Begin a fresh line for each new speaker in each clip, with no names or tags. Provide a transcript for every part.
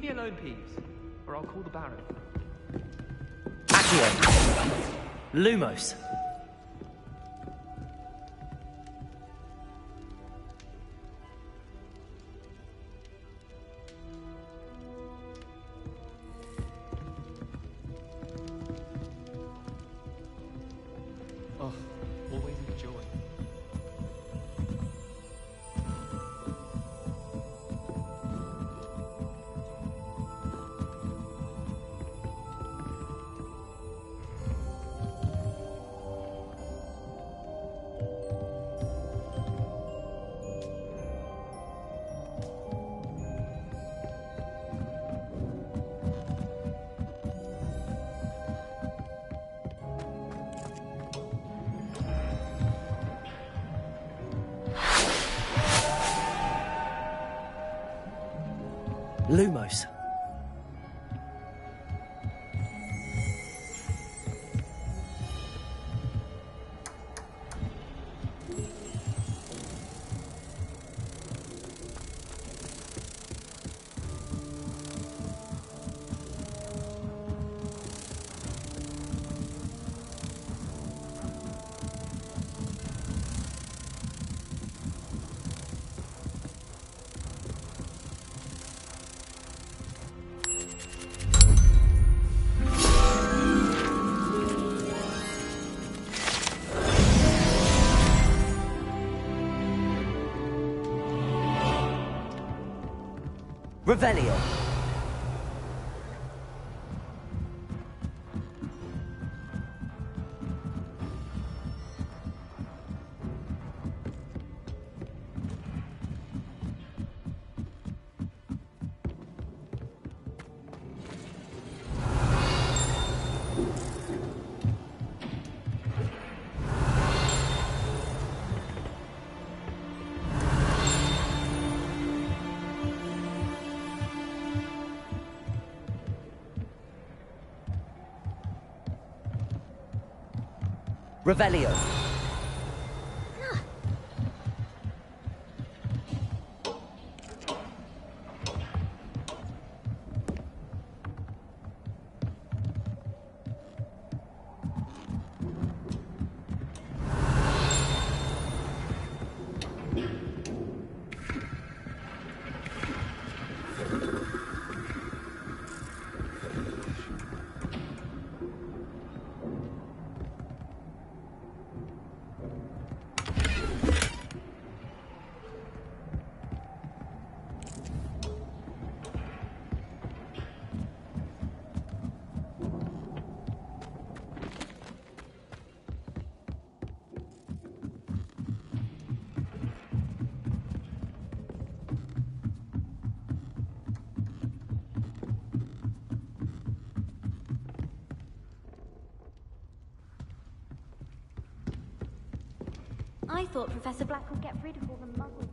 Leave me alone, Peeves, or I'll call the Baron.
Accio. Lumos.
Oh, always a joy.
Lumos. Revelio. Revelio.
I thought Professor Black would get rid of all the muggles.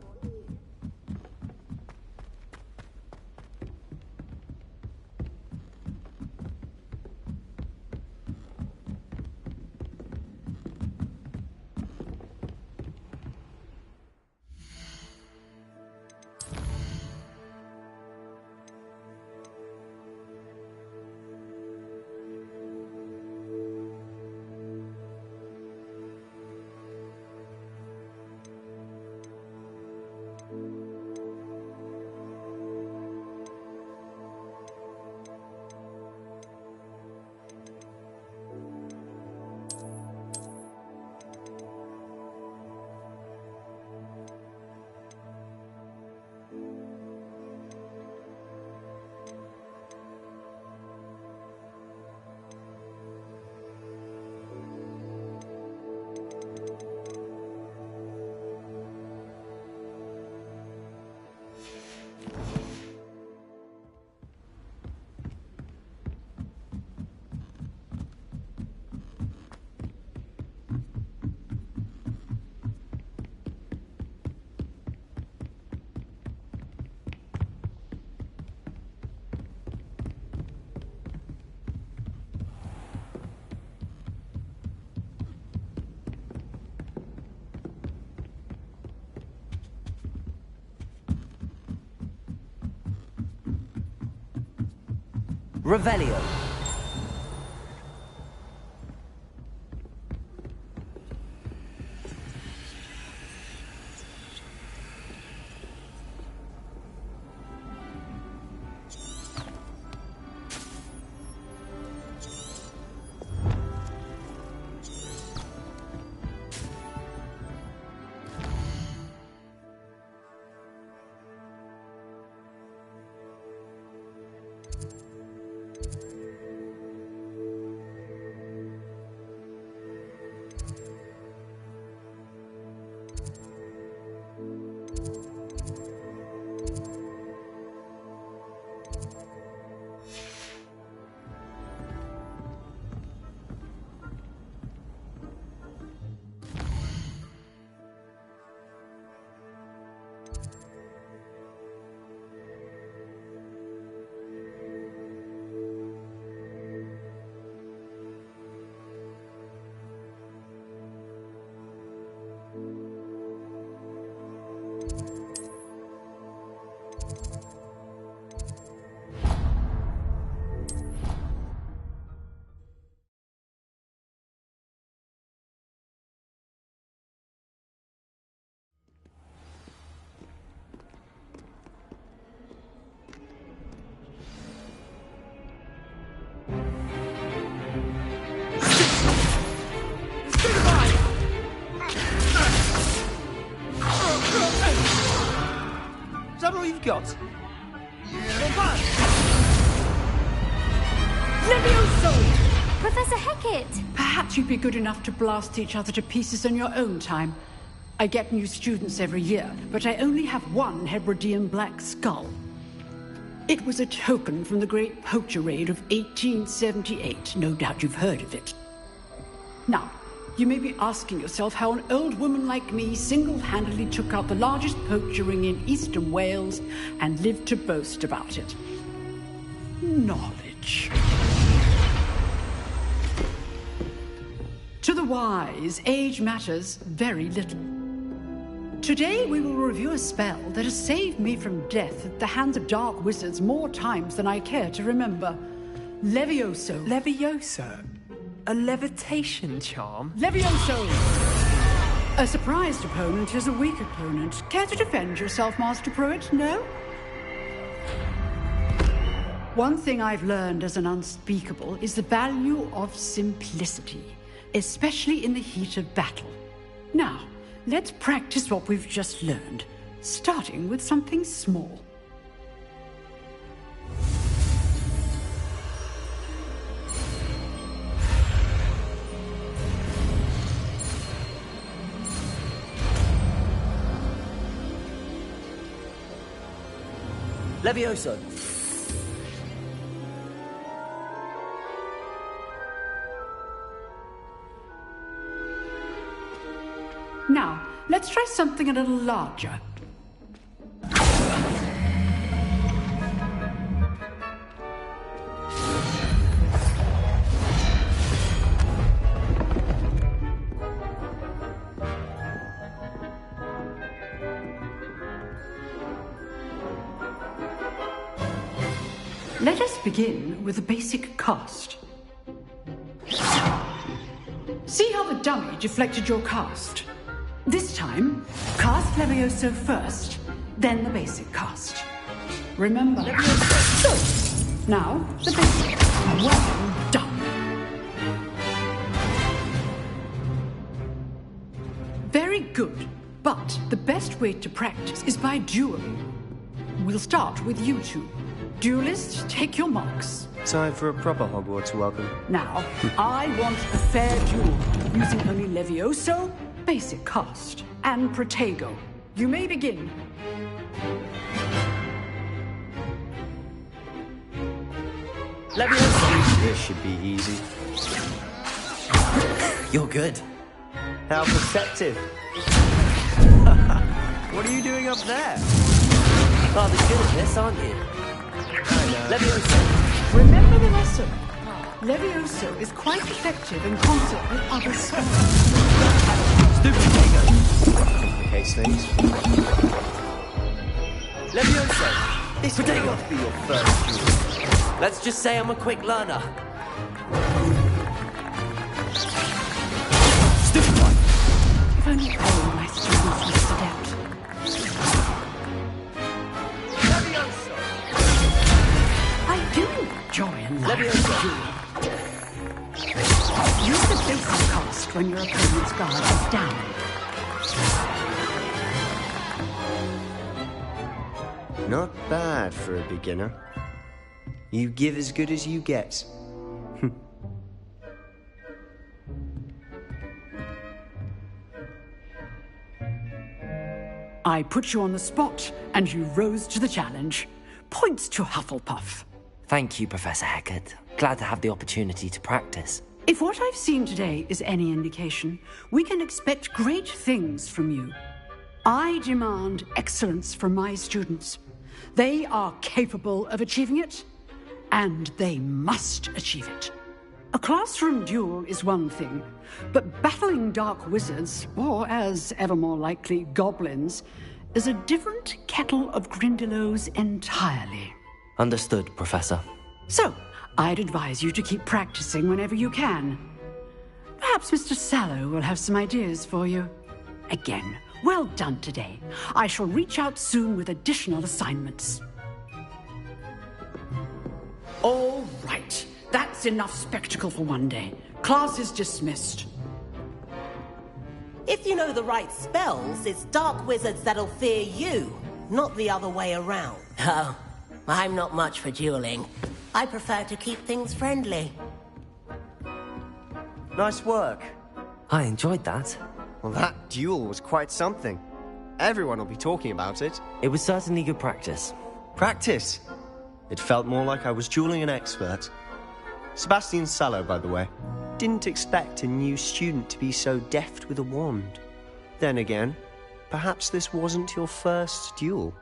Revelio.
Is that all you've got?
Levioso!
Professor Hecat!
Perhaps you'd be good enough to blast each other to pieces in your own time. I get new students every year, but I only have one Hebridean black skull. It was a token from the Great Poacher Raid of 1878. No doubt you've heard of it. Now, you may be asking yourself how an old woman like me single-handedly took out the largest poacher ring in eastern Wales and lived to boast about it. Knowledge. To the wise, age matters very little. Today we will review a spell that has saved me from death at the hands of dark wizards more times than I care to remember. Levioso.
Levioso? A levitation charm?
Levioso! A surprised opponent is a weak opponent. Care to defend yourself, Master Pruitt? No? One thing I've learned as an unspeakable is the value of simplicity, especially in the heat of battle. Now, let's practice what we've just learned, starting with something small.
Levioso.
Now, let's try something a little larger. Let us begin with a basic cast. See how the dummy deflected your cast? This time, cast Levioso first, then the basic cast. Remember, so, now the basic. Well done. Very good, but the best way to practice is by dueling. We'll start with you two. Duelists, take your marks.
Time for a proper Hogwarts welcome.
Now, I want a fair duel, using only Levioso, basic cast, and Protego. You may begin.
Levioso.
This should be easy.
You're good.
How perceptive. What are you doing up there?
Rather good at this, aren't you?
I know.
Levioso.
Remember the lesson. Levioso is quite effective in concert with other spells.
Stupid Protego.
Complicates things.
Levioso.
This will not be your first duel.
Let's just say I'm a quick learner. Stupid one.
If only all my students must adapt.
Levioso!
I do enjoy and laugh
Levioso!
Use the basic cast when your opponent's guard is down.
Not bad for a beginner. You give as good as you get.
I put you on the spot, and you rose to the challenge. Points to Hufflepuff.
Thank you, Professor Hecat. Glad to have the opportunity to practice.
If what I've seen today is any indication, we can expect great things from you. I demand excellence from my students. They are capable of achieving it, and they must achieve it. A classroom duel is one thing, but battling dark wizards, or as ever more likely, goblins, is a different kettle of Grindylows entirely.
Understood, Professor.
So, I'd advise you to keep practicing whenever you can. Perhaps Mr. Sallow will have some ideas for you. Again, well done today. I shall reach out soon with additional assignments. All right. That's enough spectacle for one day. Class is dismissed.
If you know the right spells, it's dark wizards that'll fear you, not the other way around. Oh, I'm not much for dueling. I prefer to keep things friendly.
Nice work.
I enjoyed that.
Well, that duel was quite something. Everyone will be talking about it.
It was certainly good practice.
Practice. It felt more like I was dueling an expert. Sebastian Sallow, by the way. Didn't expect a new student to be so deft with a wand. Then again, perhaps this wasn't your first duel.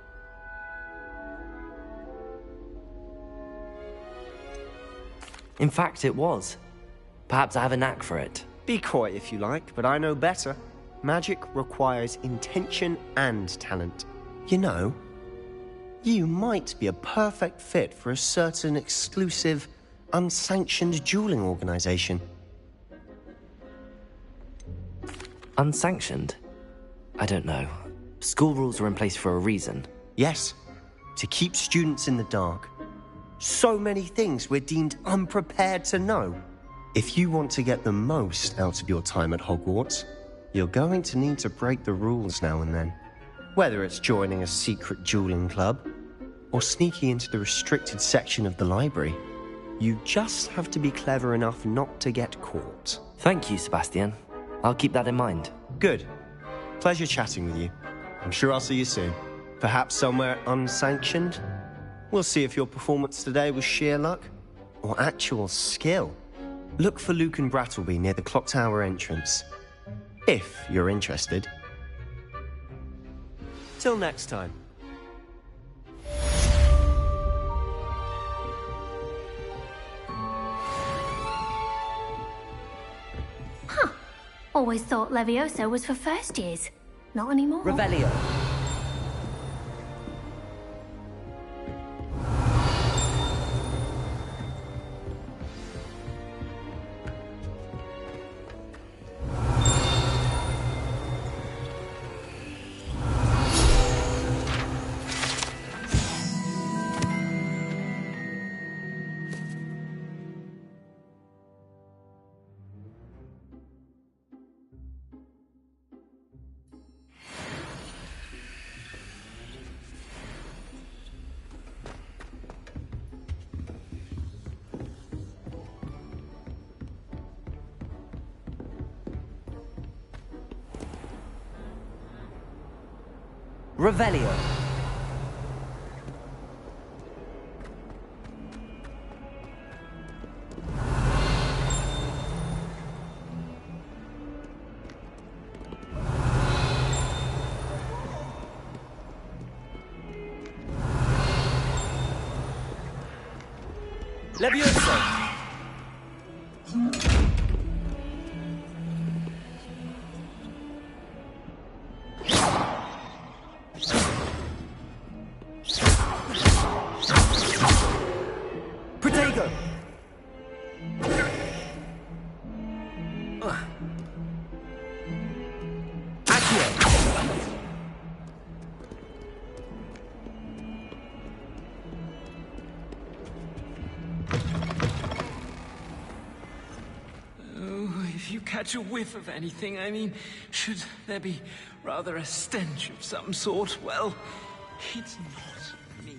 In fact, it was. Perhaps I have a knack for it.
Be coy if you like, but I know better. Magic requires intention and talent. You know, you might be a perfect fit for a certain exclusive, unsanctioned dueling organization.
Unsanctioned? I don't know. School rules are in place for a reason.
Yes, to keep students in the dark. So many things we're deemed unprepared to know. If you want to get the most out of your time at Hogwarts, you're going to need to break the rules now and then. Whether it's joining a secret dueling club, or sneaking into the restricted section of the library, you just have to be clever enough not to get caught.
Thank you, Sebastian. I'll keep that in mind.
Good. Pleasure chatting with you. I'm sure I'll see you soon. Perhaps somewhere unsanctioned? We'll see if your performance today was sheer luck or actual skill. Look for Luke and Brattleby near the clock tower entrance, if you're interested. Till next time.
Huh. Always thought Levioso was for first years. Not anymore.
Revelio. Revelio. Levioso.
If you catch a whiff of anything, I mean, should there be rather a stench of some sort, well, it's not me.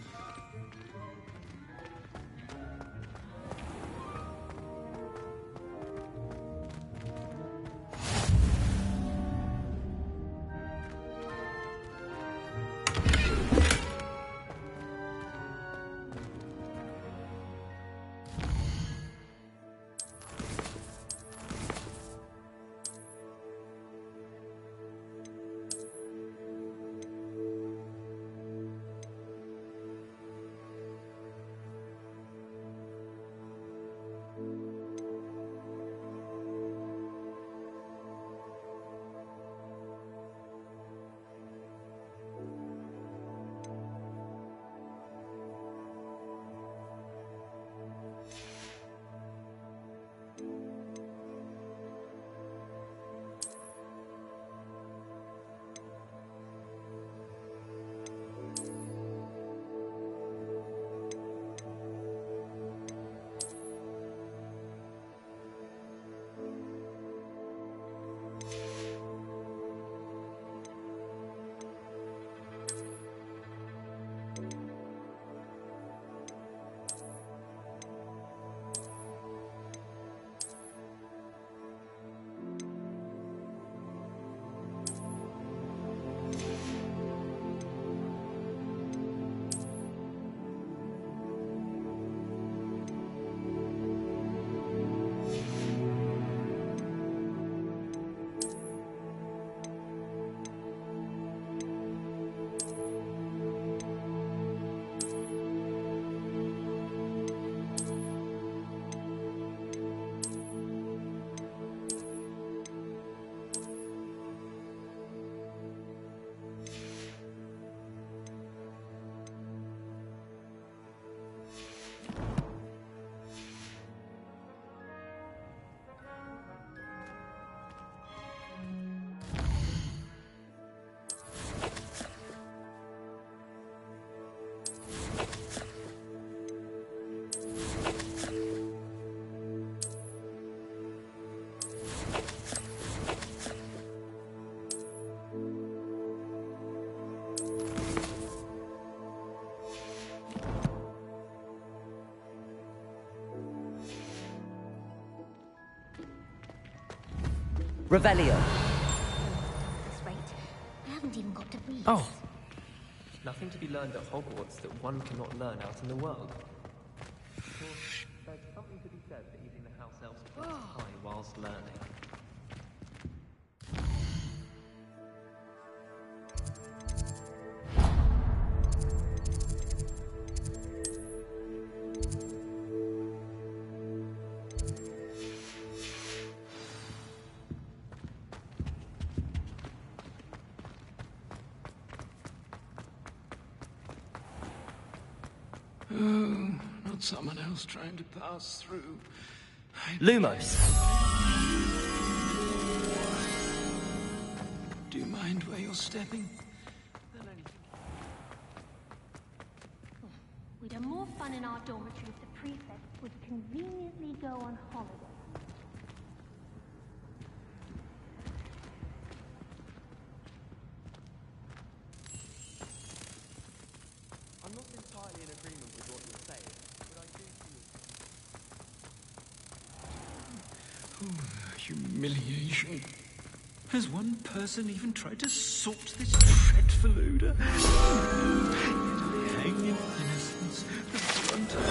Revelio.
At this rate, I haven't even got to read.
Oh! Nothing to be learned at Hogwarts that one cannot learn out in the world. Of course, there's something to be said for eating the house elf's pie whilst learning.
Oh, not someone else trying to pass through.
Lumos.
Do you mind where you're stepping?
We'd have more fun in our dormitory if the prefect would conveniently go on holiday.
I'm not entirely in agreement with what you're saying, but I do see
Humiliation. Has one person even tried to sort this dreadful odor? Hang in innocence, the brunt of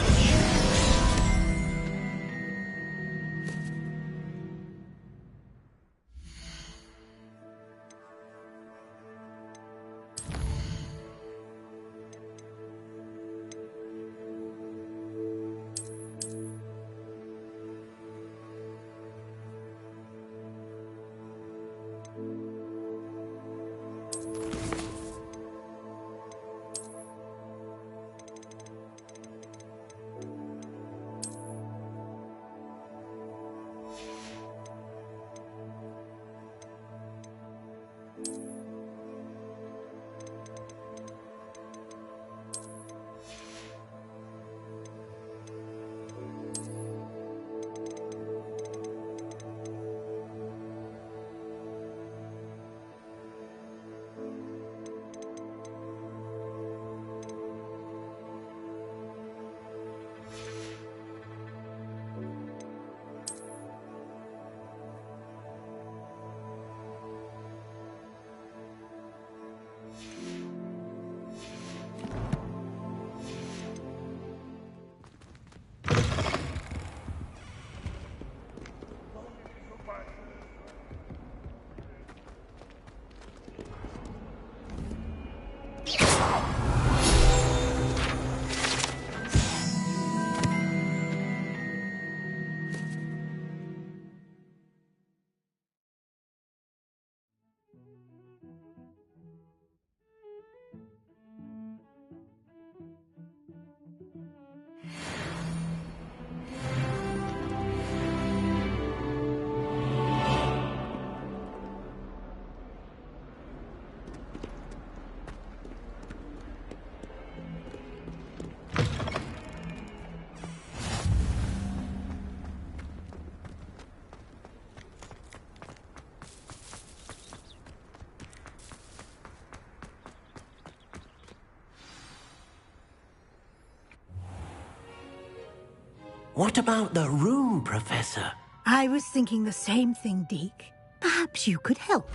What about the room, Professor?
I was thinking the same thing, Deke. Perhaps you could help.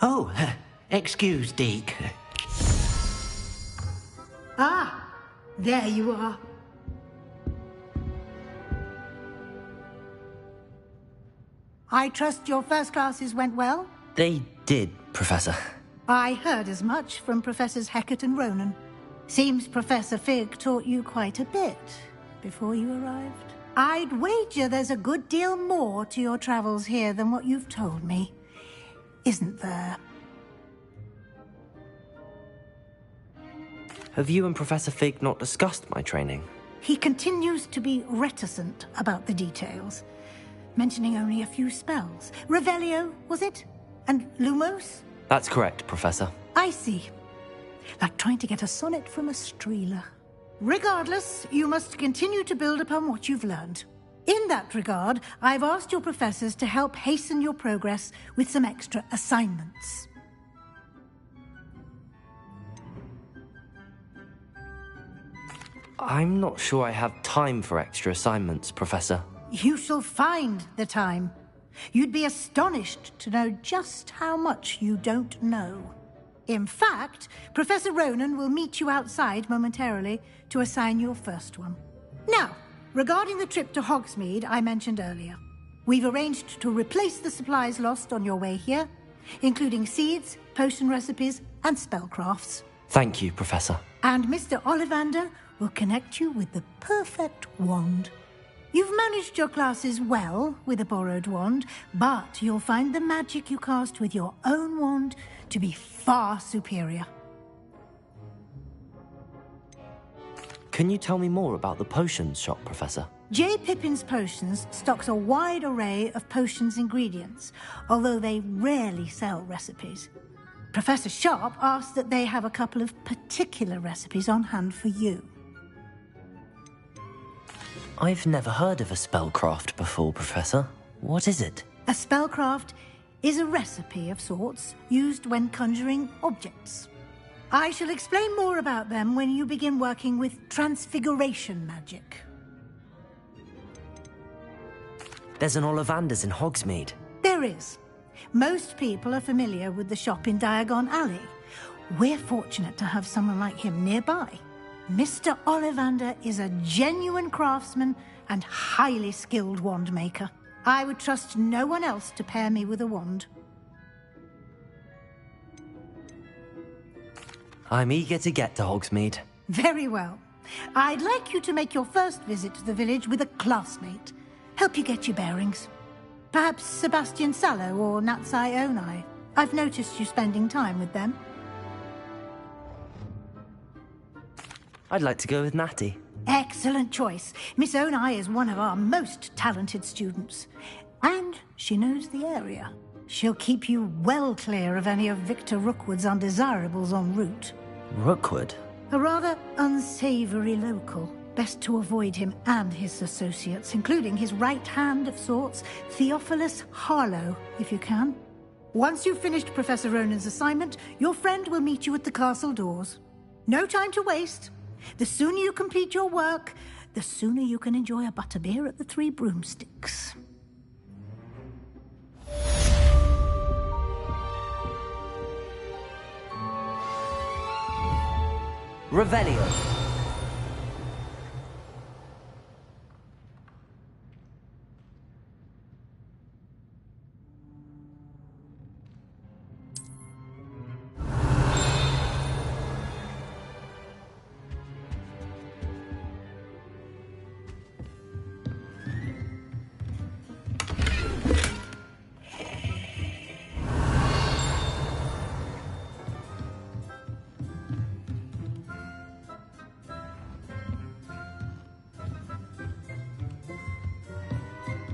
Oh, excuse, Deke.
Ah, there you are. I trust your first classes went well?
They did, Professor.
I heard as much from Professors Hecat and Ronan. Seems Professor Fig taught you quite a bit before you arrived. I'd wager there's a good deal more to your travels here than what you've told me. Isn't there?
Have you and Professor Fig not discussed my training?
He continues to be reticent about the details, mentioning only a few spells. Revelio, was it? And Lumos?
That's correct, Professor.
I see. Like trying to get a sonnet from a streeler. Regardless, you must continue to build upon what you've learned. In that regard, I've asked your professors to help hasten your progress with some extra assignments.
I'm not sure I have time for extra assignments, Professor.
You shall find the time. You'd be astonished to know just how much you don't know. In fact, Professor Ronan will meet you outside momentarily to assign your first one. Now, regarding the trip to Hogsmeade I mentioned earlier, we've arranged to replace the supplies lost on your way here, including seeds, potion recipes, and spellcrafts.
Thank you, Professor.
And Mr. Ollivander will connect you with the perfect wand. You've managed your classes well with a borrowed wand, but you'll find the magic you cast with your own wand to be far superior.
Can you tell me more about the potions shop, Professor?
J. Pippin's Potions stocks a wide array of potions ingredients, although they rarely sell recipes. Professor Sharp asked that they have a couple of particular recipes on hand for you.
I've never heard of a spellcraft before, Professor. What is it?
A spellcraft is a recipe of sorts used when conjuring objects. I shall explain more about them when you begin working with transfiguration magic.
There's an Ollivander's in Hogsmeade.
There is. Most people are familiar with the shop in Diagon Alley. We're fortunate to have someone like him nearby. Mr. Ollivander is a genuine craftsman and highly skilled wand maker. I would trust no one else to pair me with a wand.
I'm eager to get to Hogsmeade.
Very well. I'd like you to make your first visit to the village with a classmate. Help you get your bearings. Perhaps Sebastian Sallow or Natsai Onai. I've noticed you spending time with them.
I'd like to go with Natty.
Excellent choice. Miss Onai is one of our most talented students. And she knows the area. She'll keep you well clear of any of Victor Rookwood's undesirables en route.
Rookwood?
A rather unsavory local. Best to avoid him and his associates, including his right hand of sorts, Theophilus Harlow, if you can. Once you've finished Professor Ronan's assignment, your friend will meet you at the castle doors. No time to waste. The sooner you complete your work, the sooner you can enjoy a butterbeer at the Three Broomsticks.
Revelio.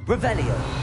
Revelio.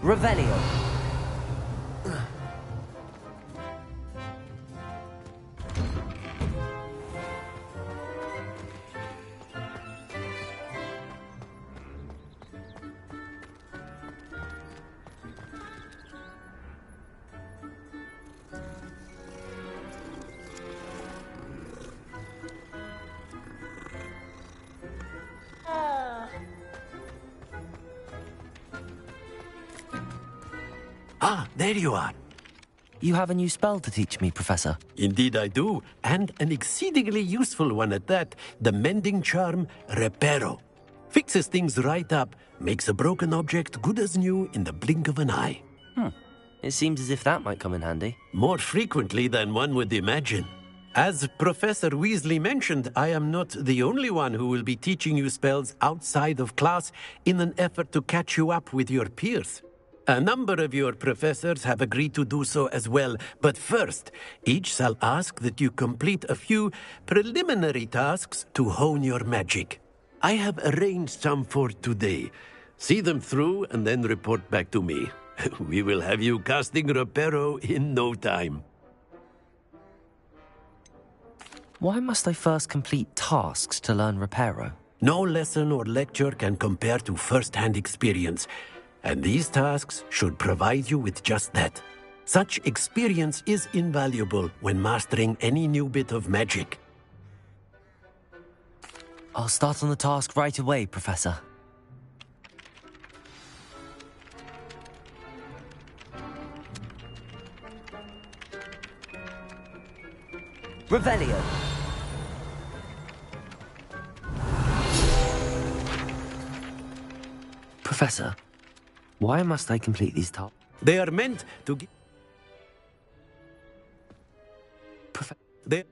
Revelio.
Ah, there you are.
You have a new spell to teach me, Professor.
Indeed I do, and an exceedingly useful one at that. The mending charm, Reparo. Fixes things right up, makes a broken object good as new in the blink of an eye.
It seems as if that might come in handy.
More frequently than one would imagine. As Professor Weasley mentioned, I am not the only one who will be teaching you spells outside of class in an effort to catch you up with your peers. A number of your professors have agreed to do so as well, but first, each shall ask that you complete a few preliminary tasks to hone your magic. I have arranged some for today. See them through and then report back to me. We will have you casting Reparo in no time.
Why must I first complete tasks to learn Reparo?
No lesson or lecture can compare to first-hand experience. And these tasks should provide you with just that. Such experience is invaluable when mastering any new bit of magic.
I'll start on the task right away, Professor. Revelio. Professor, why must I complete these tasks?
They are meant to give... They...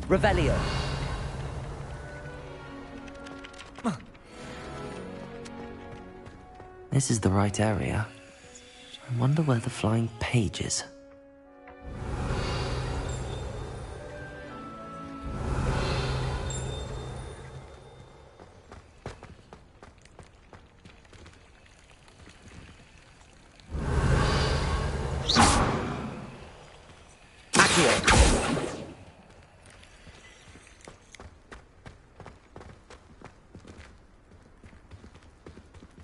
Revelio. This is the right area. I wonder where the flying page is.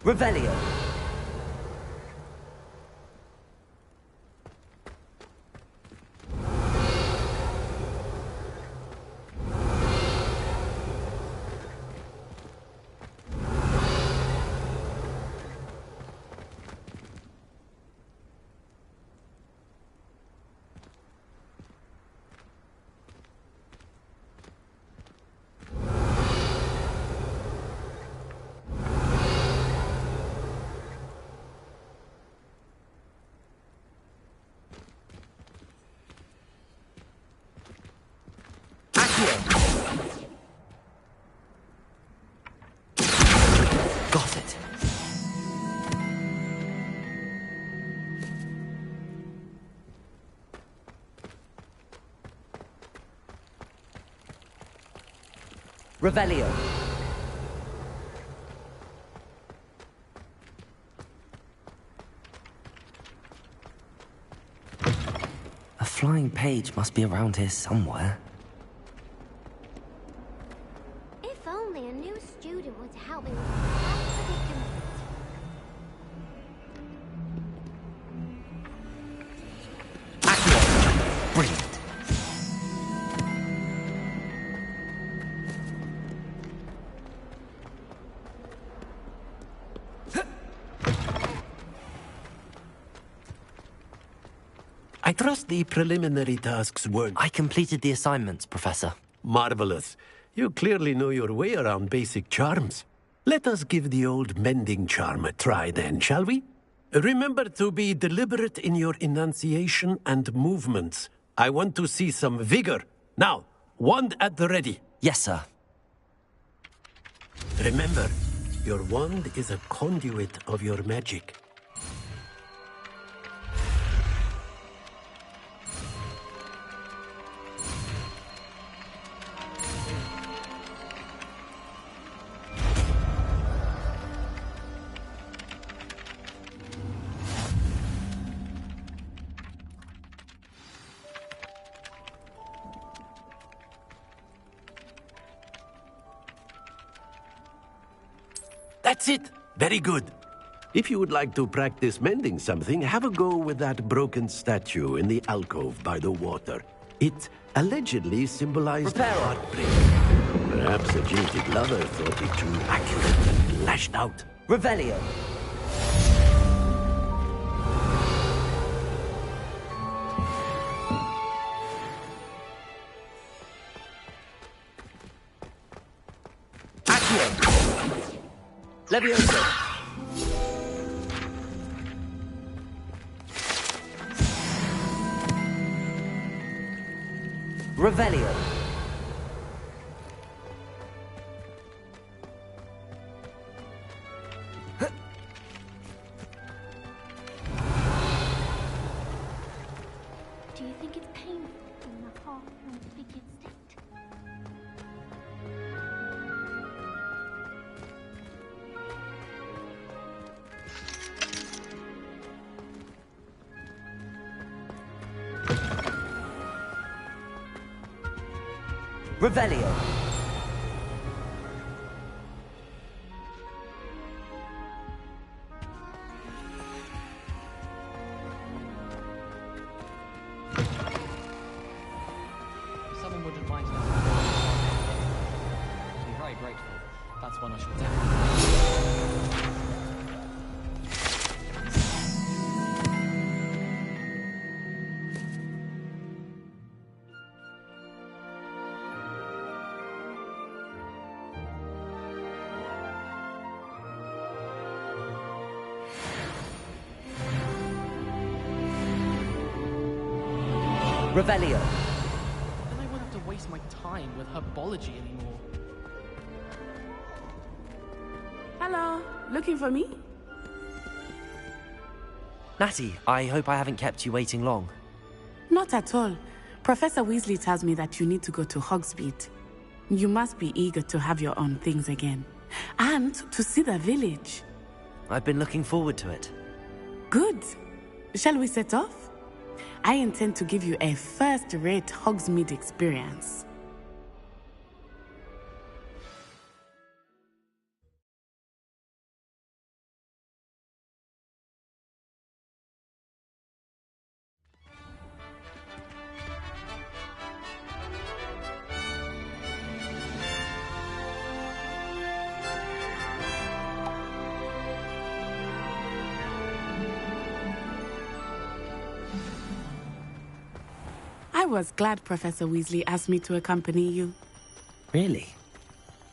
Revelio. Got it. Revelio. A flying page must be around here somewhere.
If only a new student were to help me with this predicament.
Brilliant.
I trust the preliminary tasks weren't...
I completed the assignments, Professor.
Marvelous. You clearly know your way around basic charms. Let us give the old mending charm a try then, shall we? Remember to be deliberate in your enunciation and movements. I want to see some vigor. Now, wand at the ready.
Yes, sir.
Remember, your wand is a conduit of your magic. That's it! Very good. If you would like to practice mending something, have a go with that broken statue in the alcove by the water. It allegedly symbolized heartbreak. Perhaps a jilted lover thought it too accurate and lashed out.
Revelio. Levioso. Revelio.
Do you think it's painful in a half-transfigured state?
Revelio.
If someone wouldn't mind letting me know, I'd be very grateful. That's one I shall definitely.
Revelio.
Then I won't have to waste my time with herbology anymore.
Hello, looking for me?
Natty, I hope I haven't kept you waiting long.
Not at all. Professor Weasley tells me that you need to go to Hogsmeade. You must be eager to have your own things again. And to see the village.
I've been looking forward to it.
Good. Shall we set off? I intend to give you a first-rate Hogsmeade experience. I was glad Professor Weasley asked me to accompany you.
Really?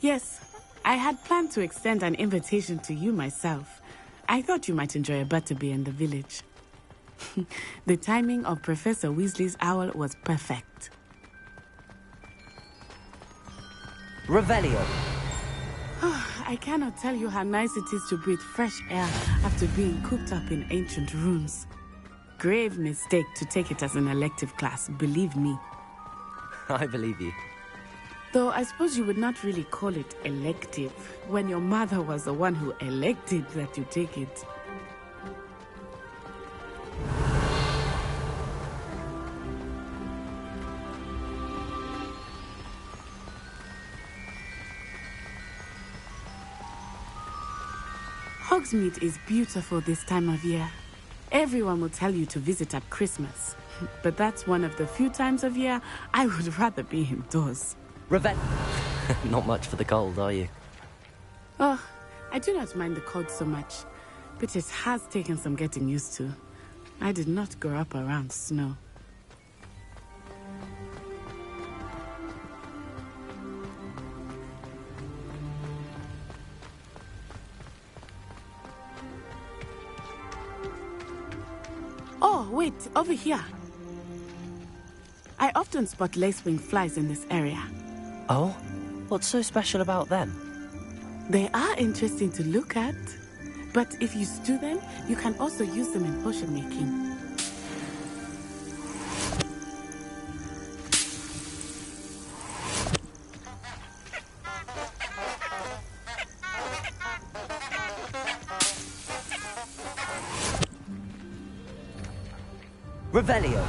Yes, I had planned to extend an invitation to you myself. I thought you might enjoy a butterbeer in the village. The timing of Professor Weasley's owl was perfect.
Revelio.
I cannot tell you how nice it is to breathe fresh air after being cooped up in ancient rooms. Grave mistake to take it as an elective class, believe me.
I believe you.
Though I suppose you would not really call it elective when your mother was the one who elected that you take it. Hogsmeade is beautiful this time of year. Everyone will tell you to visit at Christmas. But that's one of the few times of year I would rather be indoors.
Not much for the cold, are you?
Oh, I do not mind the cold so much. But it has taken some getting used to. I did not grow up around snow. Oh, wait, over here. I often spot lacewing flies in this area.
Oh? What's so special about them?
They are interesting to look at, but if you stew them, you can also use them in potion making.
Revelio.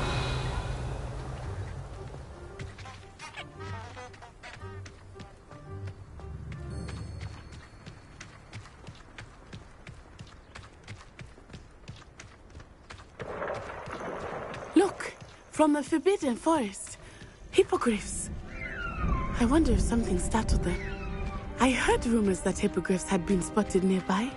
Look, from the Forbidden Forest. Hippogriffs. I wonder if something startled them. I heard rumors that hippogriffs had been spotted nearby.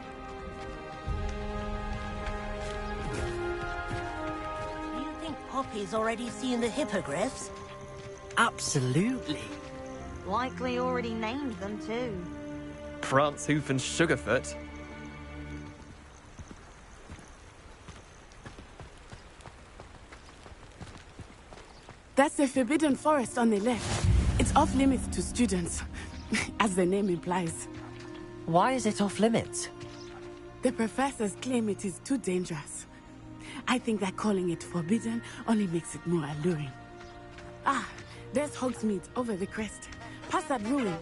You think Poppy's already seen the hippogriffs?
Absolutely.
Likely already named them too.
Prance, Hoof, and Sugarfoot.
That's the Forbidden Forest on the left. It's off limits to students, as the name implies.
Why is it off limits?
The professors claim it is too dangerous. I think that calling it forbidden only makes it more alluring. Ah, there's Hogsmeade over the crest. Past that ruin.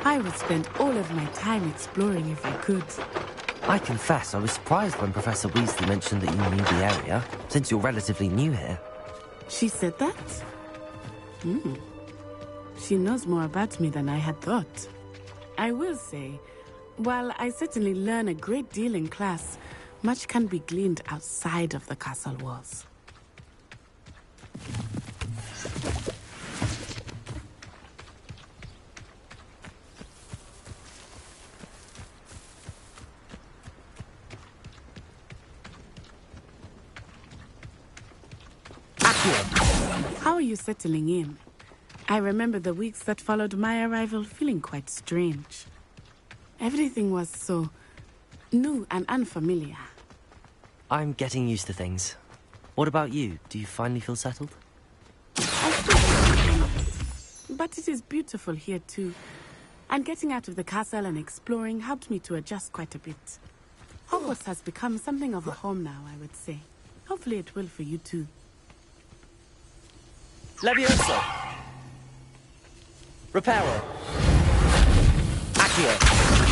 I would spend all of my time exploring if I could.
I confess, I was surprised when Professor Weasley mentioned that you knew the area, since you're relatively new here.
She said that? She knows more about me than I had thought. I will say, while I certainly learn a great deal in class, much can be gleaned outside of the castle walls. How are you settling in? I remember the weeks that followed my arrival feeling quite strange. Everything was so new and unfamiliar.
I'm getting used to things. What about you? Do you finally feel settled?
But it is beautiful here too. And getting out of the castle and exploring helped me to adjust quite a bit. Hogwarts has become something of a home now, I would say. Hopefully it will for you too.
Levioso! Reparo! Accio!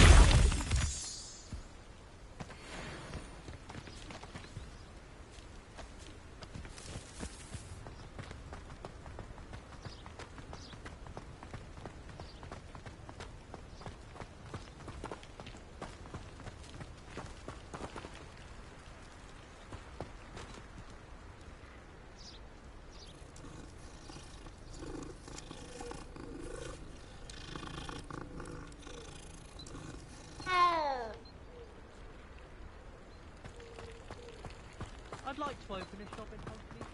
I'd like to open a shop in Hogsmeade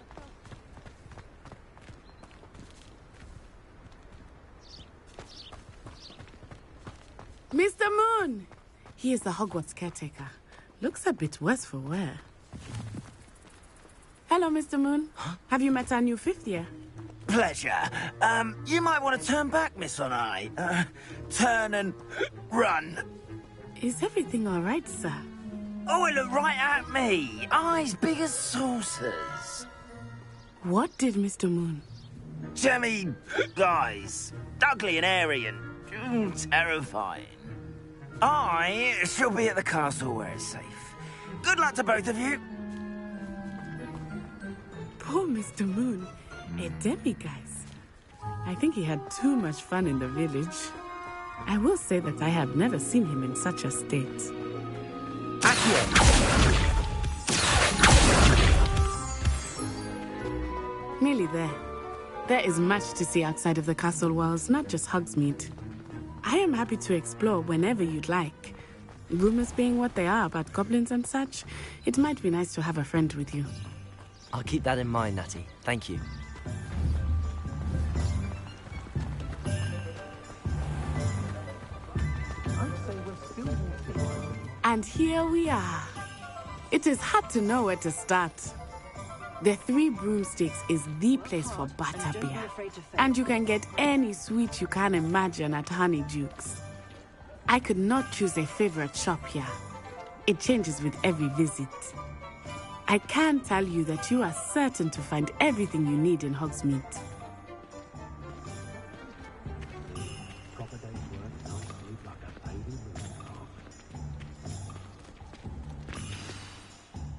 myself.
Mr. Moon! He is the Hogwarts caretaker. Looks a bit worse for wear. Hello, Mr. Moon. Have you met our new fifth year?
Pleasure. You might want to turn back, Miss Onai. Turn and run.
Is everything all right, sir?
Oh, it looked right at me. Eyes big as saucers.
What did Mr. Moon?
Jemmy guys. Ugly and airy and terrifying. I shall be at the castle where it's safe. Good luck to both of you.
Poor Mr. Moon. A demi-guise. I think he had too much fun in the village. I will say that I have never seen him in such a state. Nearly there. There is much to see outside of the castle walls, not just Hogsmeade. I am happy to explore whenever you'd like. Rumors being what they are about goblins and such, it might be nice to have a friend with you.
I'll keep that in mind, Natty. Thank you.
And here we are. It is hard to know where to start. The Three Broomsticks is the place for butterbeer. And you can get any sweet you can imagine at Honeydukes. I could not choose a favorite shop here. It changes with every visit. I can tell you that you are certain to find everything you need in Hogsmeade.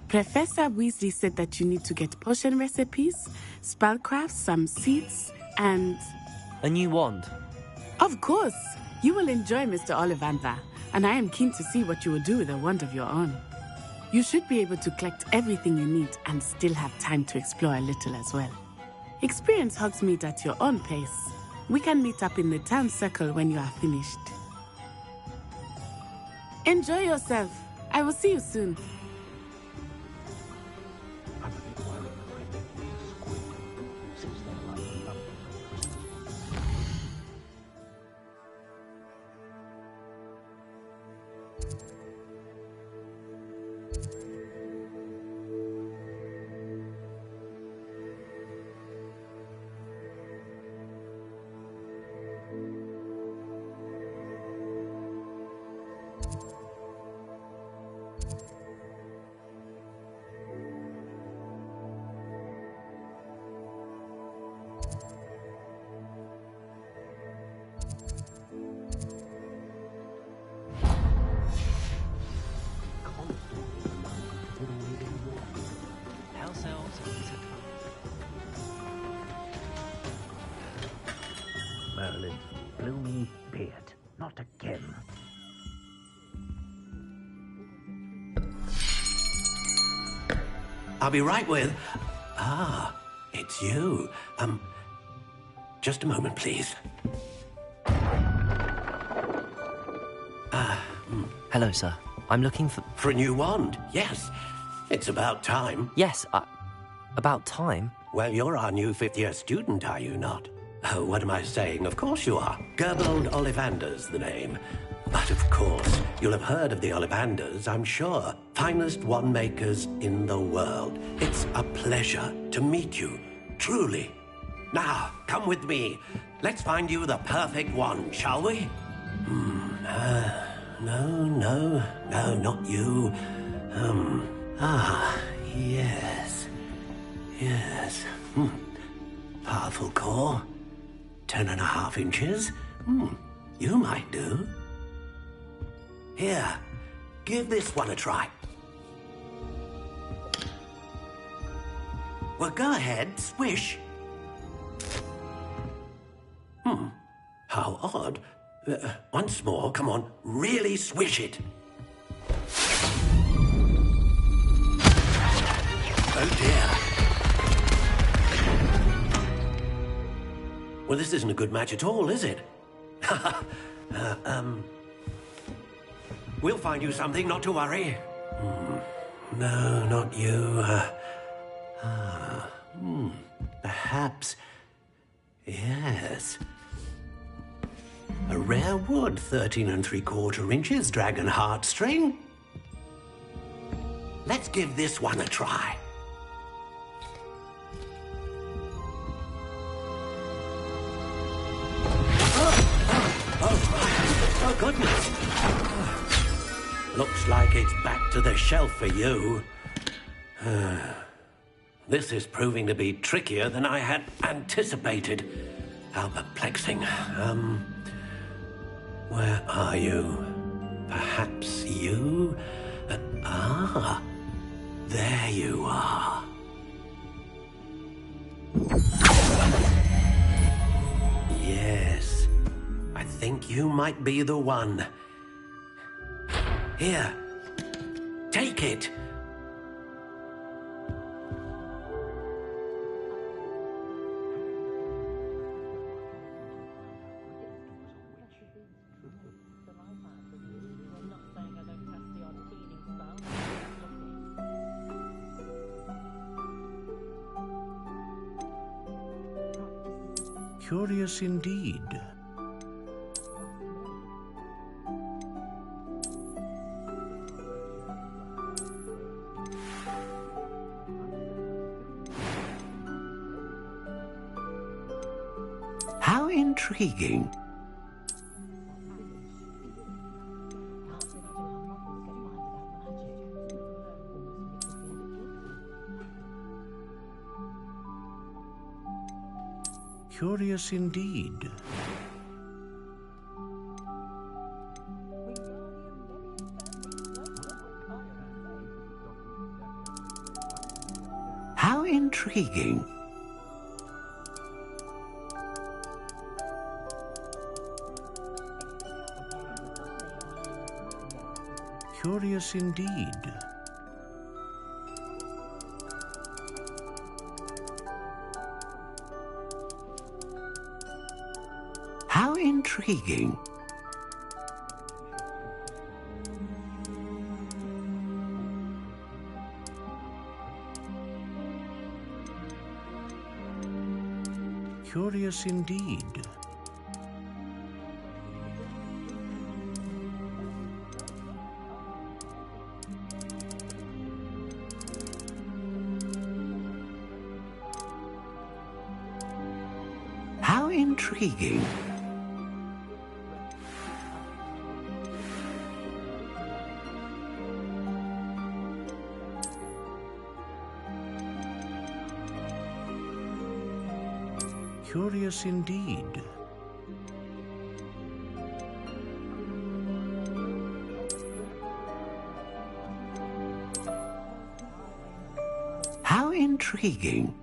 Professor Weasley said that you need to get potion recipes, spellcrafts, some seeds, and...
a new wand.
Of course! You will enjoy Mr. Ollivander, and I am keen to see what you will do with a wand of your own. You should be able to collect everything you need and still have time to explore a little as well. Experience Hogsmeade at your own pace. We can meet up in the town circle when you are finished. Enjoy yourself. I will see you soon.
Merlin's blooming beard. Not again.
I'll be right with... Ah, it's you. Just a moment, please.
Hello, sir. I'm looking for...
For a new wand, yes. It's about time.
Yes, about time?
Well, you're our new fifth-year student, are you not? Oh, what am I saying? Of course you are. Gerbold Ollivander's the name. But of course, you'll have heard of the Ollivanders, I'm sure. Finest wand makers in the world. It's a pleasure to meet you, truly. Now, come with me. Let's find you the perfect wand, shall we? No, not you. Yes. Powerful core. 10.5 inches. You might do. Here, give this one a try. Well, go ahead, swish. How odd. Once more, come on, really swish it. Oh dear. Well, this isn't a good match at all, is it? We'll find you something, not to worry. No, not you. Perhaps... Yes. A rare wood, 13 3/4 inches, dragon heartstring. Let's give this one a try. Oh, goodness. Looks like it's back to the shelf for you. This is proving to be trickier than I had anticipated. How perplexing. Where are you? Perhaps you? There you are. Yes, I think you might be the one. Here, Take it.
Curious indeed.
How intriguing.
Curious indeed.
How intriguing.
Curious indeed.
How intriguing.
Curious indeed.
How intriguing.
Curious indeed.
How intriguing.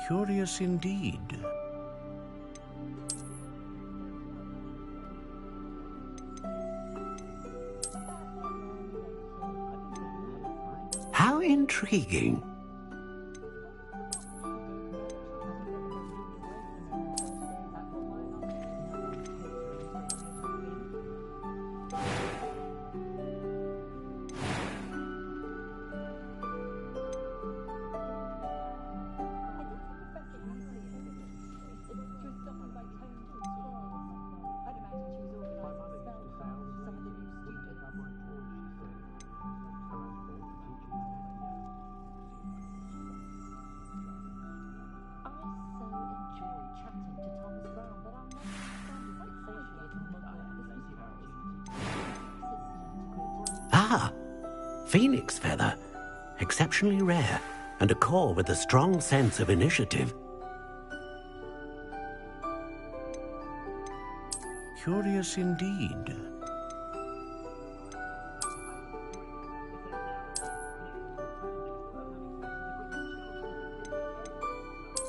Curious indeed.
How intriguing. Ah, phoenix feather. Exceptionally rare, and a core with a strong sense of initiative.
Curious indeed.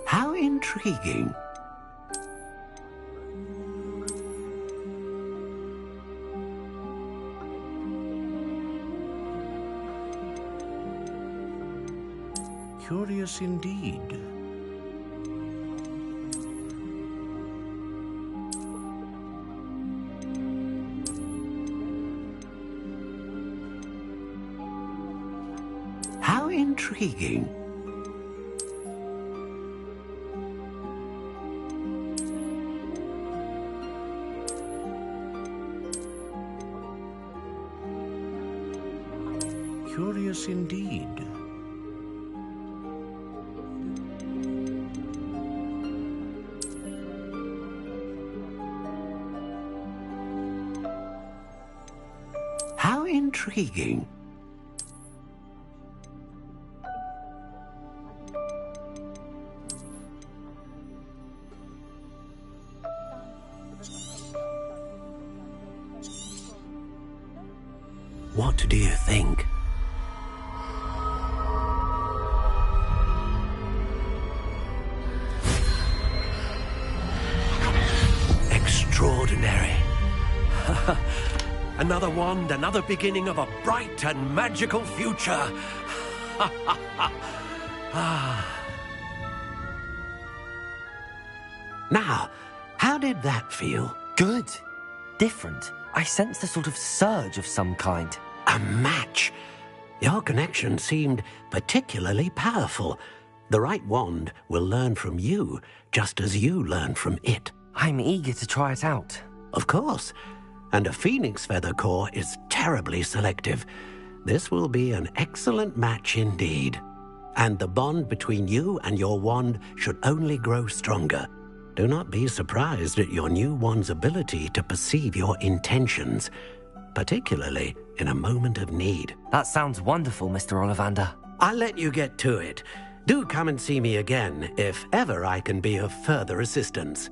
How intriguing.
Curious indeed.
How intriguing.
Curious indeed.
How intriguing. What do you think? Another wand, another beginning of a bright and magical future. Now, how did that feel?
Good. Different. I sensed a sort of surge of some kind.
A match. Your connection seemed particularly powerful. The right wand will learn from you, just as you learn from it.
I'm eager to try it out.
Of course. And a phoenix feather core is terribly selective. This will be an excellent match indeed. And the bond between you and your wand should only grow stronger. Do not be surprised at your new wand's ability to perceive your intentions, particularly in a moment of need.
That sounds wonderful, Mr. Ollivander.
I'll let you get to it. Do come and see me again if ever I can be of further assistance.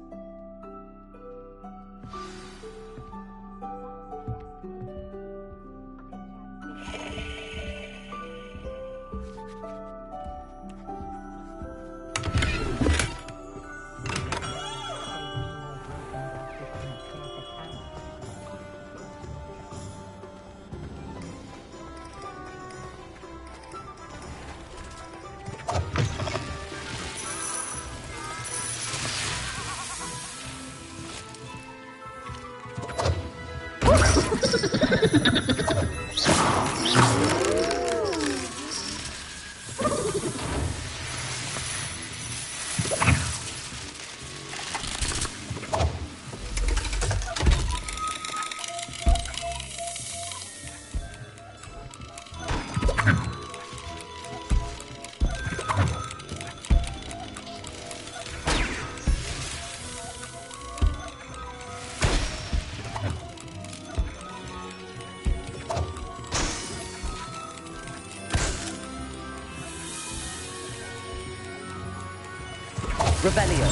Rebellion.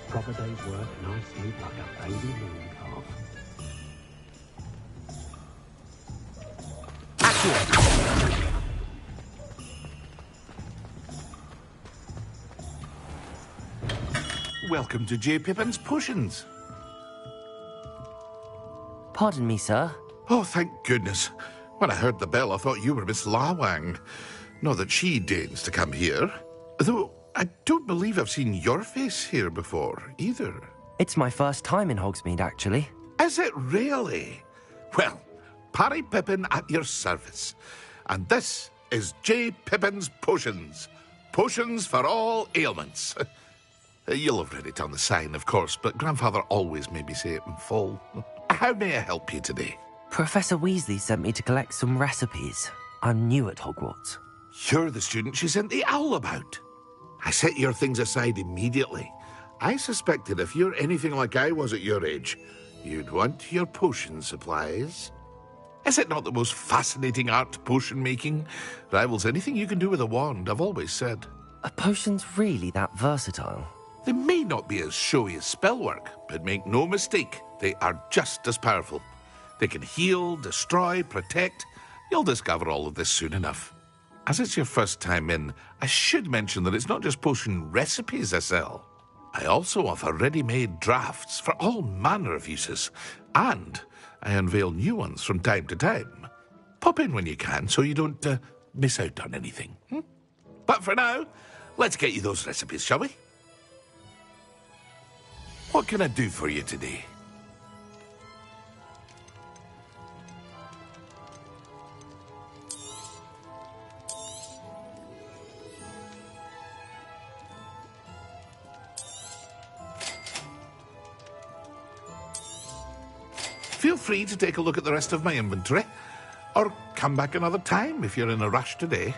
Proper day's work and I sleep like a baby moon calf.
Welcome to J. Pippin's Potions.
Pardon me, sir.
Oh, thank goodness. When I heard the bell, I thought you were Miss Lawang. Not that she deigns to come here. Though I don't believe I've seen your face here before, either.
It's my first time in Hogsmeade, actually.
Is it really? Well, Parry Pippin at your service. And this is J. Pippin's Potions. Potions for all ailments. You'll have read it on the sign, of course, but Grandfather always made me say it in full. How may I help you today?
Professor Weasley sent me to collect some recipes. I'm new at Hogwarts.
You're the student she sent the owl about. I set your things aside immediately. I suspected if you're anything like I was at your age, you'd want your potion supplies. Is it not the most fascinating art, potion making? Rivals anything you can do with a wand, I've always said.
Are potions really that versatile?
They may not be as showy as spellwork, but make no mistake, they are just as powerful. They can heal, destroy, protect. You'll discover all of this soon enough. As it's your first time in, I should mention that it's not just potion recipes I sell. I also offer ready-made drafts for all manner of uses, and I unveil new ones from time to time. Pop in when you can so you don't miss out on anything. But for now, let's get you those recipes, shall we? What can I do for you today? Feel free to take a look at the rest of my inventory, or come back another time if you're in a rush today.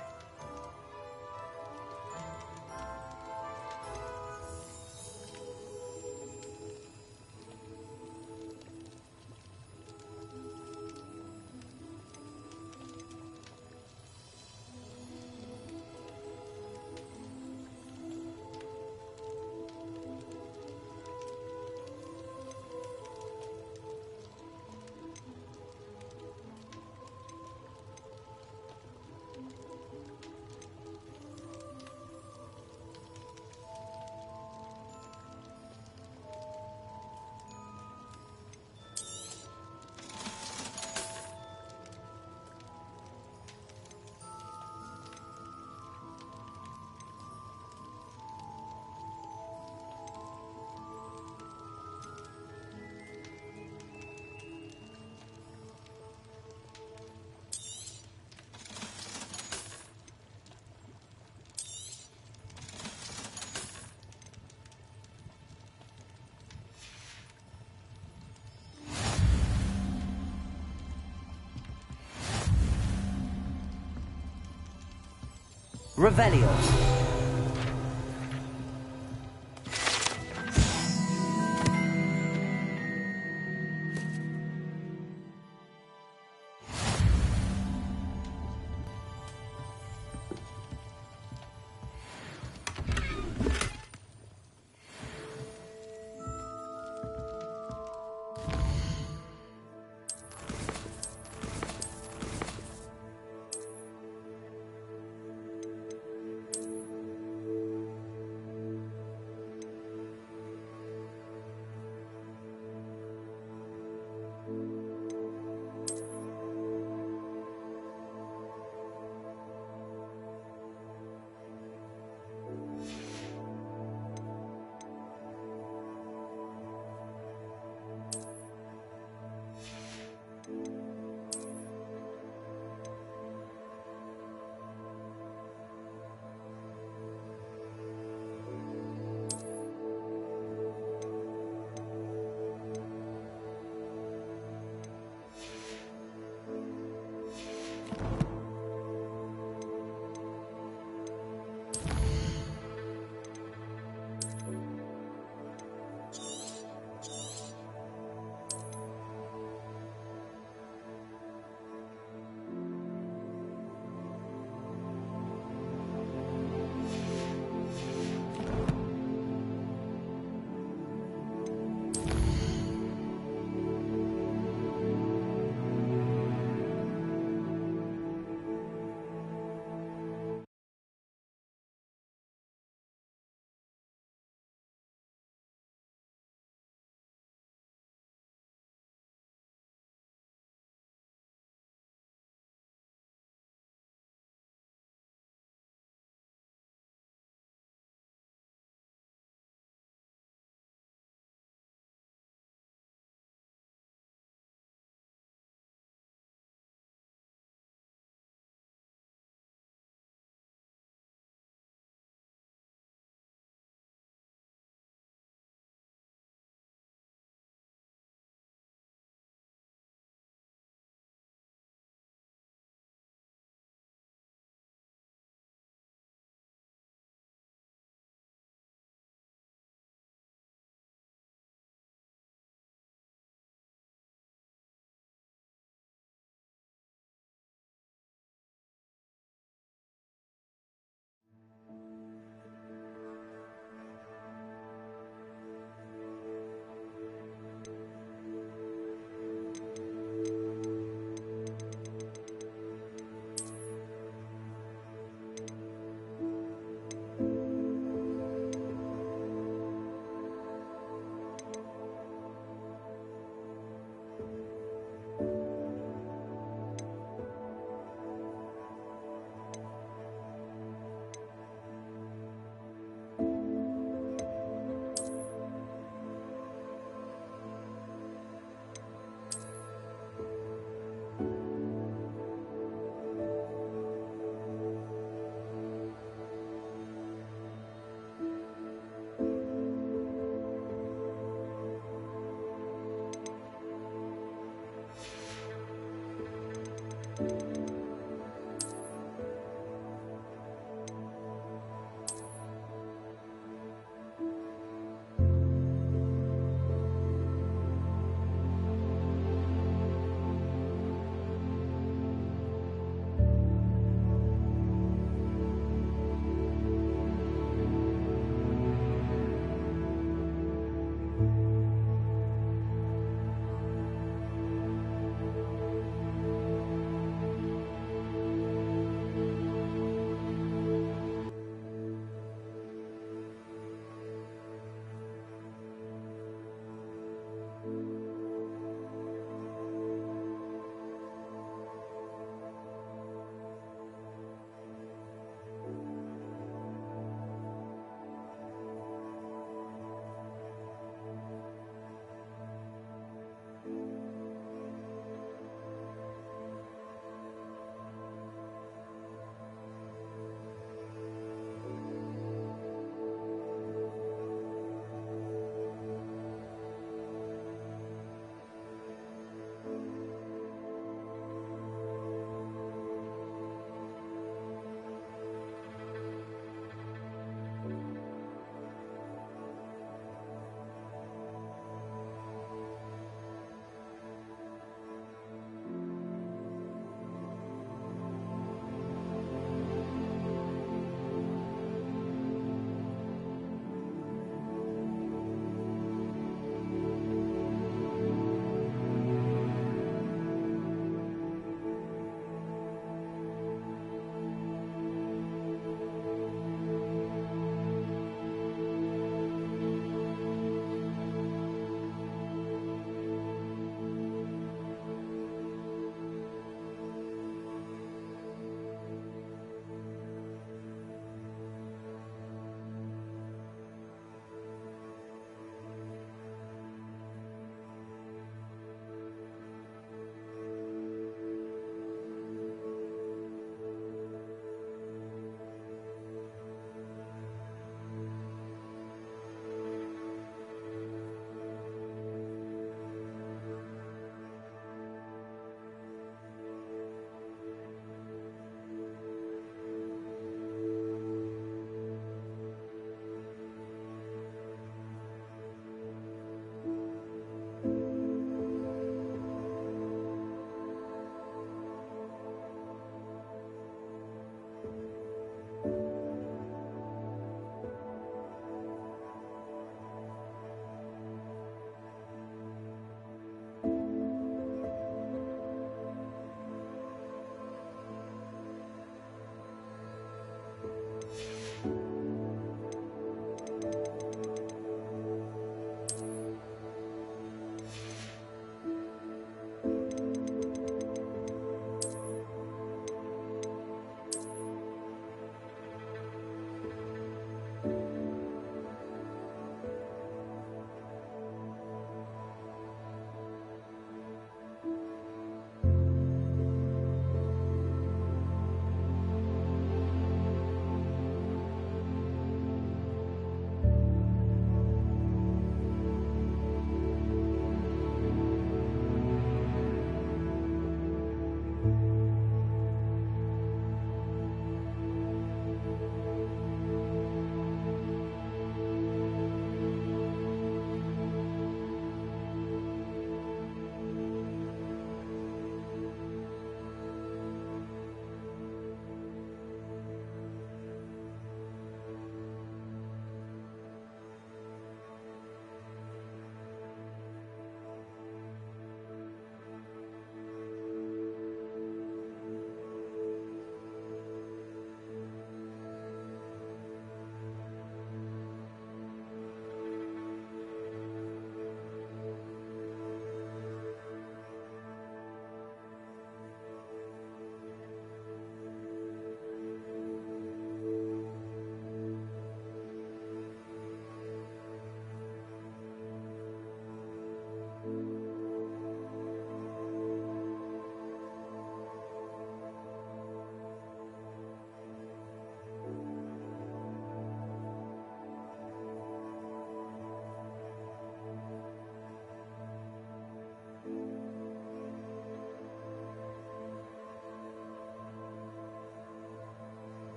Revelio.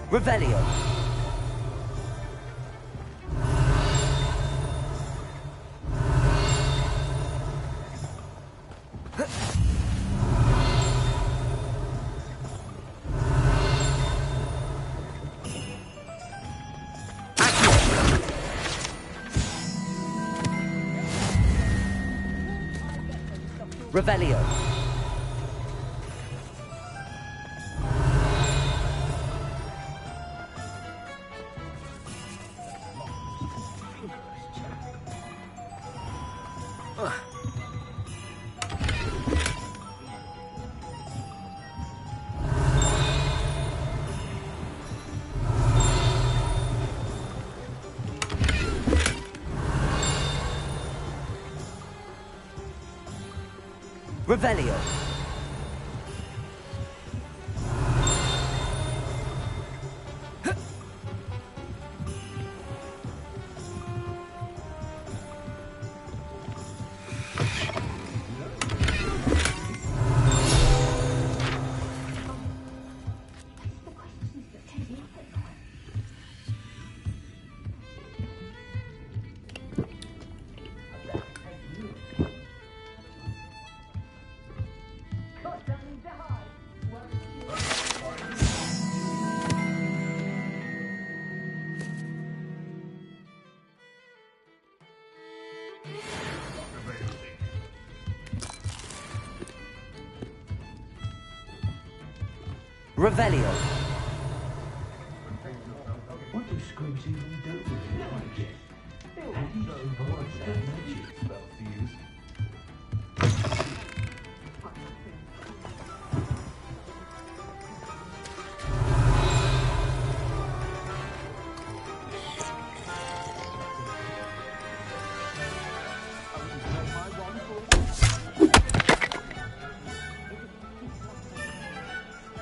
Revelio. Revelio. Revelio. Revelio.
What do Scrubs even do with it like it? How do you know what's their magic spells to use?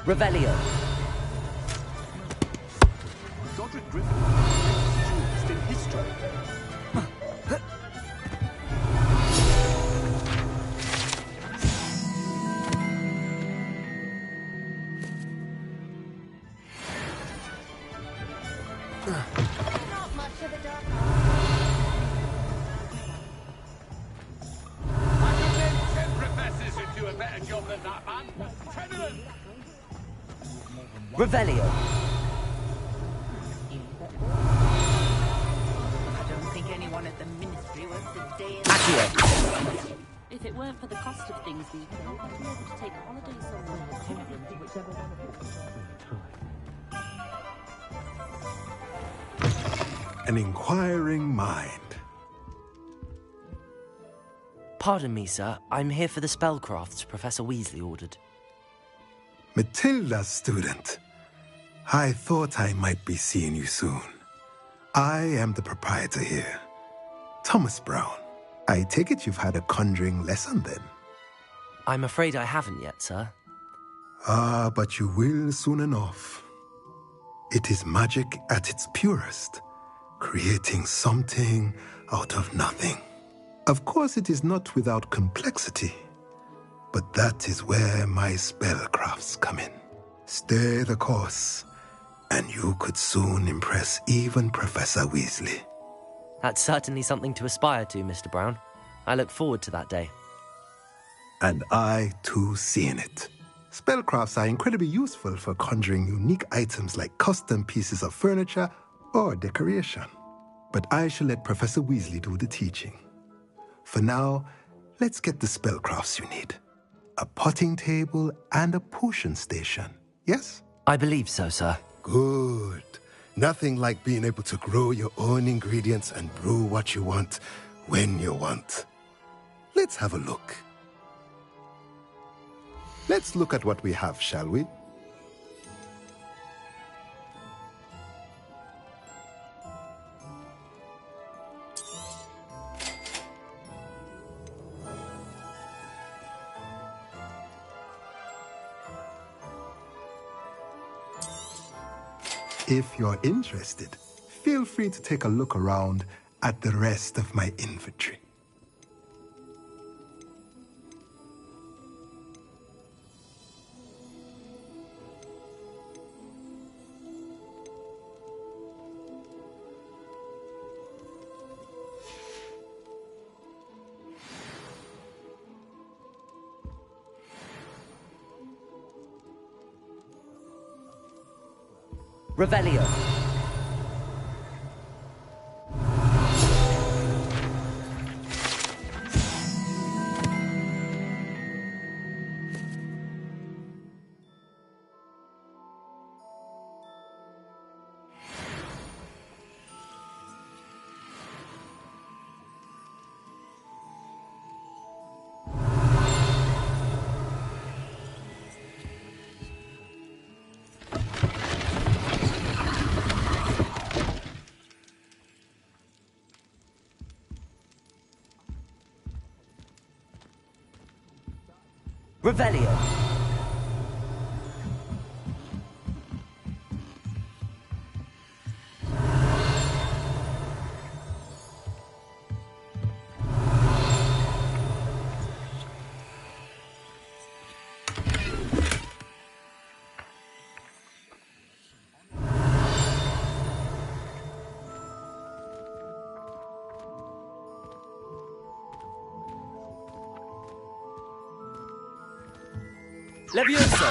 Revelio.
Godric Griffin, greatest in history.
Not much of a dark
I could name 10 professors who'd do a better job than that man. 10 of them!
Revelio.
I don't think anyone at the ministry works a day in
Accio.
If it weren't for the cost of things these days, I'd be able to take a holiday somewhere.
An inquiring mind.
Pardon me, sir. I'm here for the spellcrafts Professor Weasley ordered.
Matilda's student. I thought I might be seeing you soon. I am the proprietor here, Thomas Brown. I take it you've had a conjuring lesson then?
I'm afraid I haven't yet, sir.
Ah, but you will soon enough. It is magic at its purest, creating something out of nothing. Of course, it is not without complexity, but that is where my spellcrafts come in. Stay the course, and you could soon impress even Professor Weasley.
That's certainly something to aspire to, Mr. Brown. I look forward to that day.
And I, too, see in it. Spellcrafts are incredibly useful for conjuring unique items like custom pieces of furniture or decoration. But I shall let Professor Weasley do the teaching. For now, let's get the spellcrafts you need. A potting table and a potion station, yes?
I believe so, sir.
Good. Nothing like being able to grow your own ingredients and brew what you want when you want. Let's have a look. Let's look at what we have, shall we? If you're interested, feel free to take a look around at the rest of my inventory.
Revelio. Revelio. Levioso!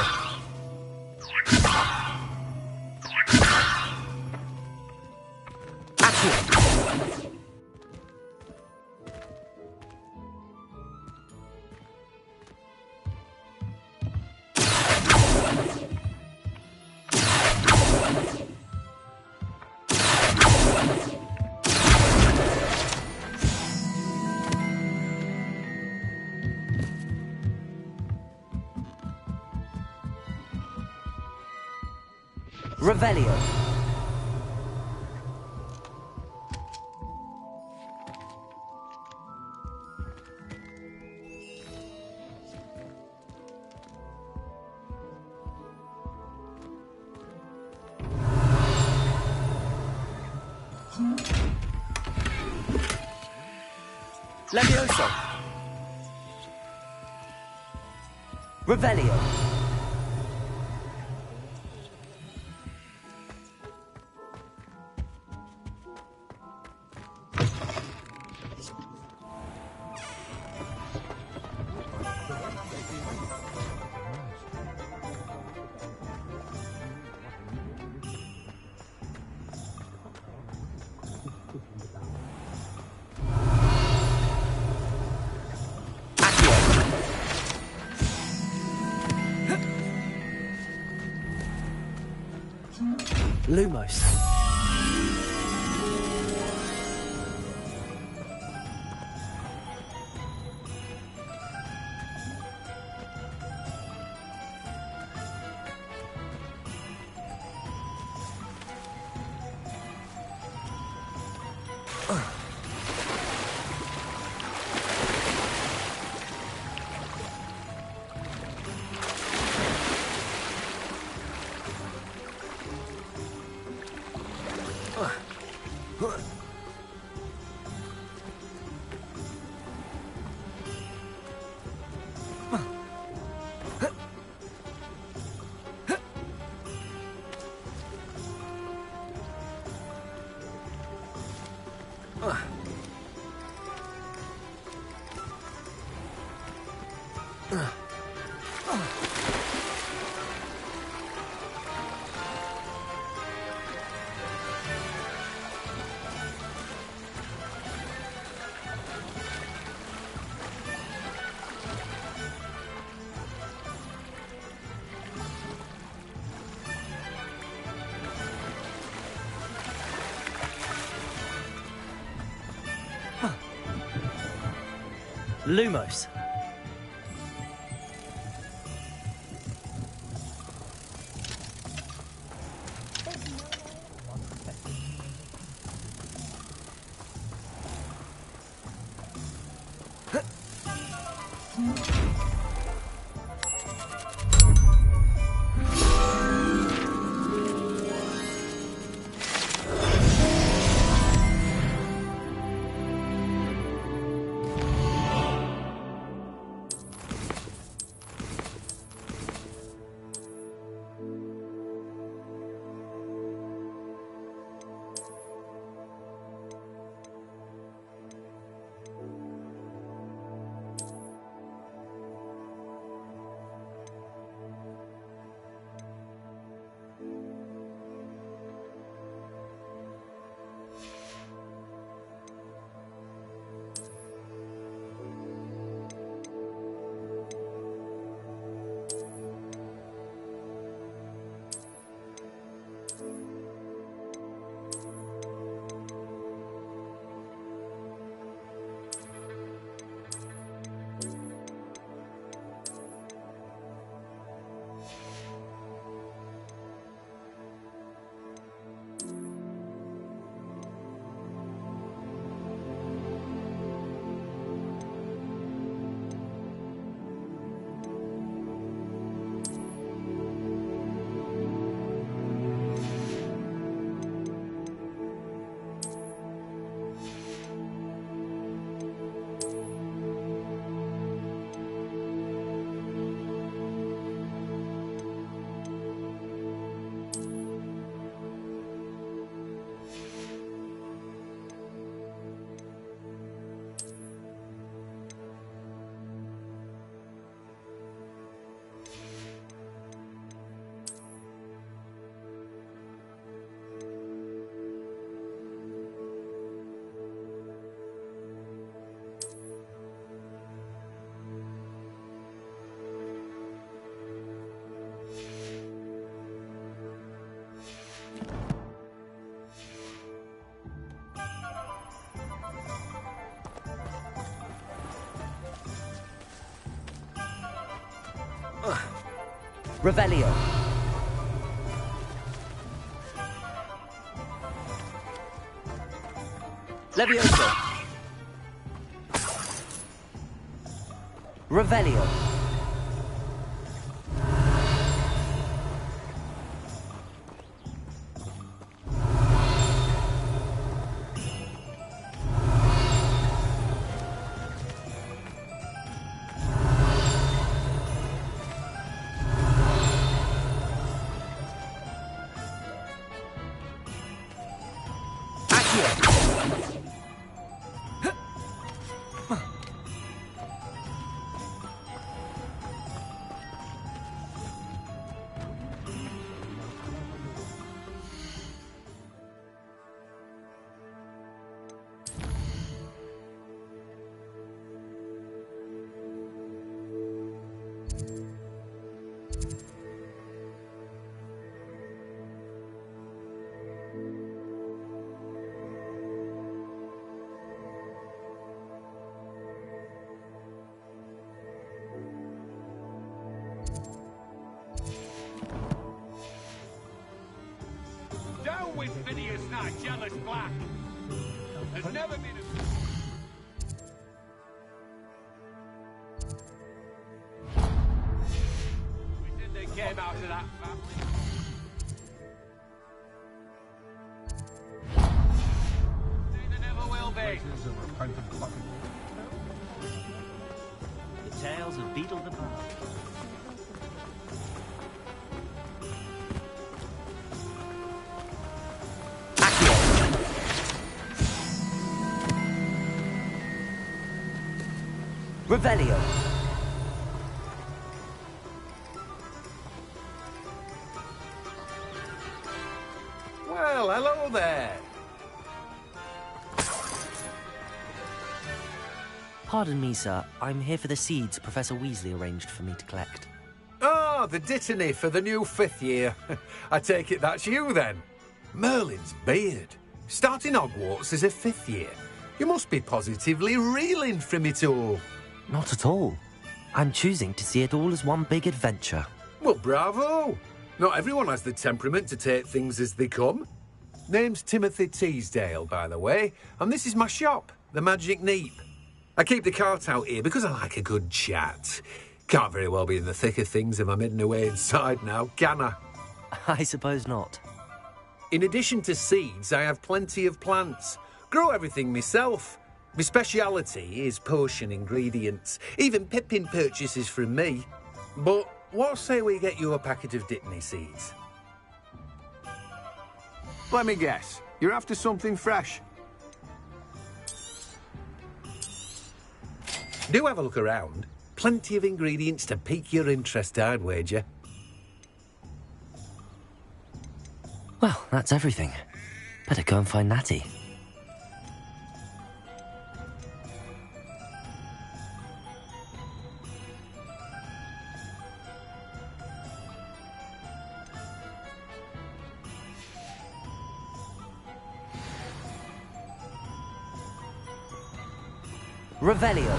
Accio! Revelio. Levioso. Revelio. Lumos. Lumos. Revelio. Levioso. Revelio.
Down with Phineas, that jealous black. There's never been a... We did they came out of that family. They never will be.
The tales of Beetle the Bard.
Revelio.
Well, hello there.
Pardon me, sir. I'm here for the seeds Professor Weasley arranged for me to collect.
Ah, the dittany for the new 5th year. I take it that's you, then. Merlin's beard. Starting Hogwarts as a 5th year. You must be positively reeling from it all.
Not at all. I'm choosing to see it all as one big adventure.
Well, bravo. Not everyone has the temperament to take things as they come. Name's Timothy Teasdale, by the way, and this is my shop, the Magic Neep. I keep the cart out here because I like a good chat. Can't very well be in the thick of things if I'm hidden away inside now, can I?
I suppose not.
In addition to seeds, I have plenty of plants. Grow everything myself. My speciality is potion ingredients. Even Pippin purchases from me. But what say we get you a packet of Dittany seeds?
Let me guess. You're after something fresh.
Do have a look around. Plenty of ingredients to pique your interest, I'd wager.
Well, that's everything. Better go and find Natty. Revelio.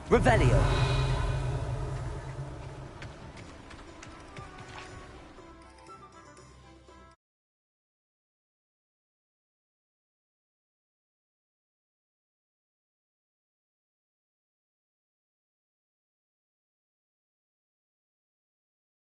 Revelio.